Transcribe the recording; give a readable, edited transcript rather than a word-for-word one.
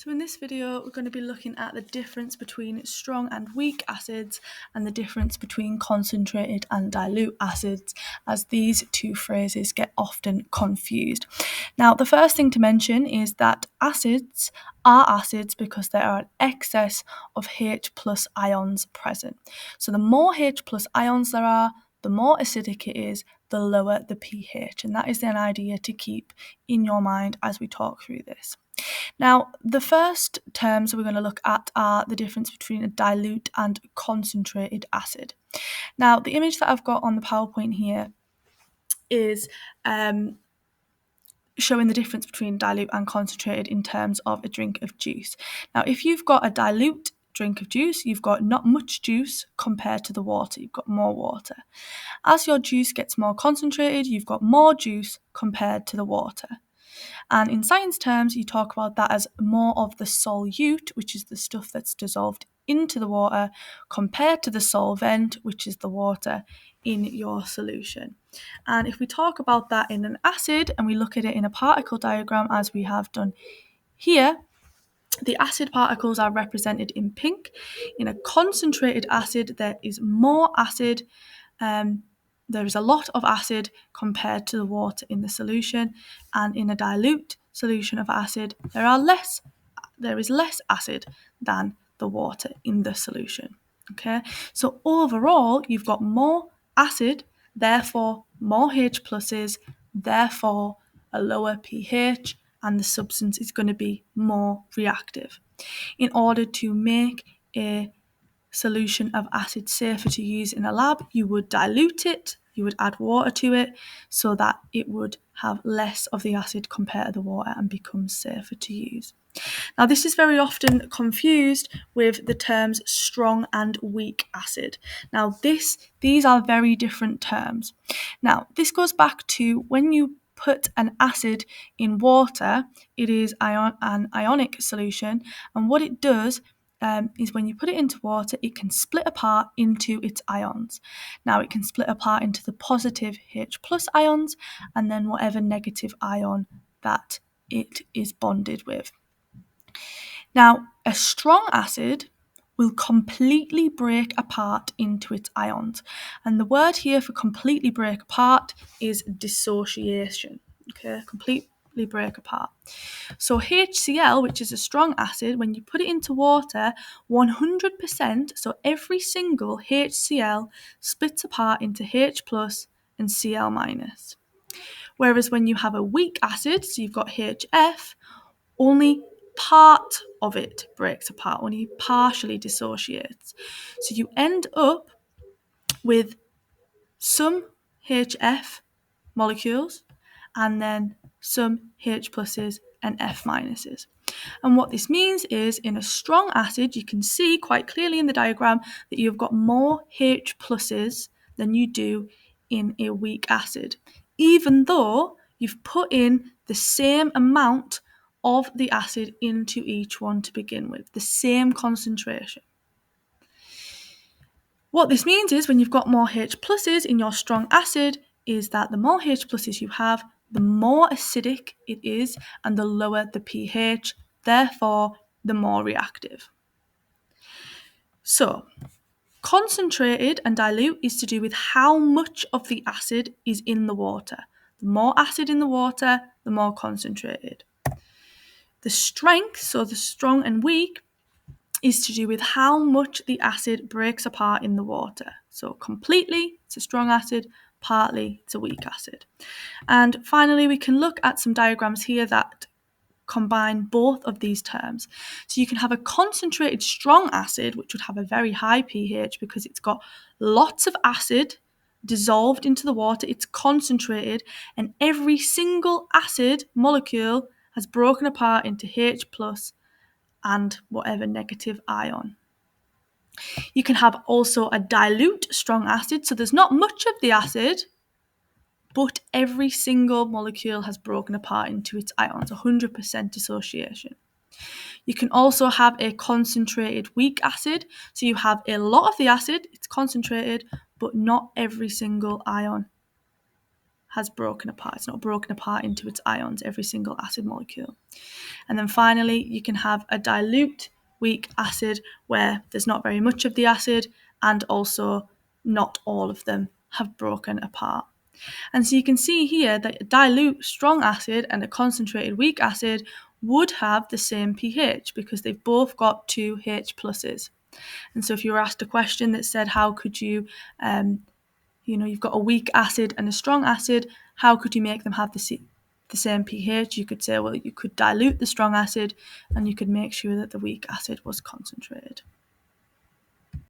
So in this video, we're going to be looking at the difference between strong and weak acids and the difference between concentrated and dilute acids, as these two phrases get often confused. Now, the first thing to mention is that acids are acids because there are an excess of H plus ions present. So the more H plus ions there are, the more acidic it is, the lower the pH. And that is an idea to keep in your mind as we talk through this. Now, the first terms we're going to look at are the difference between a dilute and concentrated acid. Now, the image that I've got on the PowerPoint here is showing the difference between dilute and concentrated in terms of a drink of juice. Now, if you've got a dilute drink of juice, you've got not much juice compared to the water, you've got more water. As your juice gets more concentrated, you've got more juice compared to the water. And in science terms, you talk about that as more of the solute, which is the stuff that's dissolved into the water, compared to the solvent, which is the water in your solution. And if we talk about that in an acid and we look at it in a particle diagram as we have done here, the acid particles are represented in pink. In a concentrated acid, there is more acid. There is a lot of acid compared to the water in the solution, and in a dilute solution of acid, there is less acid than the water in the solution. Okay, so overall, you've got more acid, therefore more H pluses, therefore a lower pH, and the substance is going to be more reactive. In order to make a solution of acid safer to use in a lab, you would dilute it, you would add water to it so that it would have less of the acid compared to the water and become safer to use. Now, this is very often confused with the terms strong and weak acid. Now, these are very different terms. Now, this goes back to when you put an acid in water, it is an ionic solution, and what it does is when you put it into water, it can split apart into its ions. Now, it can split apart into the positive H plus ions and then whatever negative ion that it is bonded with. Now, a strong acid will completely break apart into its ions. And the word here for completely break apart is dissociation. Okay, completely break apart. So HCl, which is a strong acid, when you put it into water, 100%, so every single HCl splits apart into H plus and Cl minus. Whereas when you have a weak acid, so you've got HF, only part of it breaks apart, only partially dissociates. So you end up with some HF molecules and then some H pluses and F minuses. And what this means is in a strong acid, you can see quite clearly in the diagram that you've got more H pluses than you do in a weak acid, even though you've put in the same amount of the acid into each one to begin with, the same concentration. What this means is when you've got more H pluses in your strong acid is that the more H pluses you have, the more acidic it is and the lower the pH, therefore the more reactive. So, concentrated and dilute is to do with how much of the acid is in the water. The more acid in the water, the more concentrated. The strength, so the strong and weak, is to do with how much the acid breaks apart in the water. So completely, it's a strong acid, partly, it's a weak acid. And finally, we can look at some diagrams here that combine both of these terms. So you can have a concentrated strong acid, which would have a very high pH because it's got lots of acid dissolved into the water, it's concentrated, and every single acid molecule has broken apart into H plus and whatever negative ion. You can have also a dilute strong acid, so there's not much of the acid, but every single molecule has broken apart into its ions, 100% dissociation. You can also have a concentrated weak acid, so you have a lot of the acid, it's concentrated, but not every single ion has broken apart. It's not broken apart into its ions, every single acid molecule. And then finally, you can have a dilute weak acid where there's not very much of the acid, and also not all of them have broken apart. And so you can see here that a dilute strong acid and a concentrated weak acid would have the same pH because they've both got 2 H pluses. And so if you were asked a question that said, how could you, you've got a weak acid and a strong acid, how could you make them have the same pH? You could say, well, you could dilute the strong acid and you could make sure that the weak acid was concentrated.